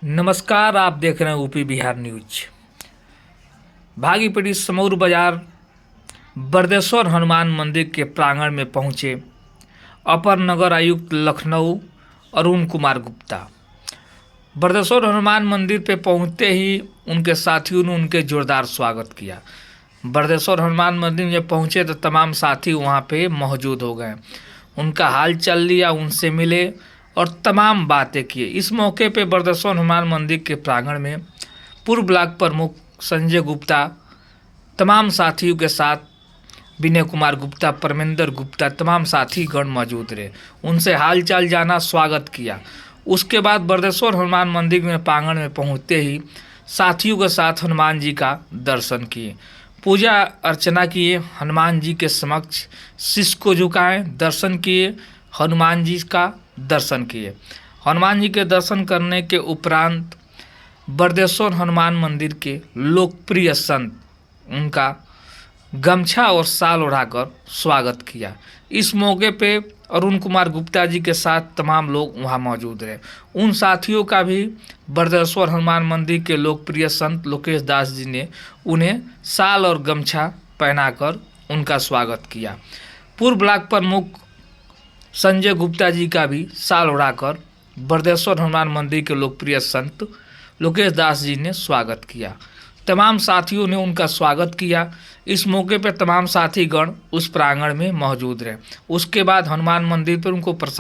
नमस्कार, आप देख रहे हैं यूपी बिहार न्यूज। भागीपड़ी समौर बाजार बरदेश्वर हनुमान मंदिर के प्रांगण में पहुंचे अपर नगर आयुक्त लखनऊ अरुण कुमार गुप्ता। बरदेश्वर हनुमान मंदिर पे पहुंचते ही उनके साथियों ने उनके जोरदार स्वागत किया। बरदेश्वर हनुमान मंदिर में पहुंचे तो तमाम साथी वहां पे मौजूद हो गए, उनका हाल चाल लिया, उनसे मिले और तमाम बातें किए। इस मौके पे बरदेश्वर हनुमान मंदिर के प्रांगण में पूर्व ब्लॉक प्रमुख संजय गुप्ता तमाम साथियों के साथ विनय कुमार गुप्ता, परमेंद्र गुप्ता, तमाम साथीगण मौजूद रहे, उनसे हाल चाल जाना, स्वागत किया। उसके बाद बरदेश्वर हनुमान मंदिर में प्रांगण में पहुंचते ही साथियों के साथ हनुमान जी का दर्शन किए, पूजा अर्चना किए, हनुमान जी के समक्ष शीश को झुकाएं, दर्शन किए, हनुमान जी का दर्शन किए। हनुमान जी के दर्शन करने के उपरांत बरदेश्वर हनुमान मंदिर के लोकप्रिय संत उनका गमछा और शाल ओढ़ाकर स्वागत किया। इस मौके पे अरुण कुमार गुप्ता जी के साथ तमाम लोग वहां मौजूद रहे। उन साथियों का भी बरदेश्वर हनुमान मंदिर के लोकप्रिय संत लोकेश दास जी ने उन्हें शाल और गमछा पहनाकर उनका स्वागत किया। पूर्व ब्लॉक प्रमुख संजय गुप्ता जी का भी शाल उड़ाकर बरदेश्वर हनुमान मंदिर के लोकप्रिय संत लोकेश दास जी ने स्वागत किया। तमाम साथियों ने उनका स्वागत किया। इस मौके पर तमाम साथीगण उस प्रांगण में मौजूद रहे। उसके बाद हनुमान मंदिर पर उनको प्रसाद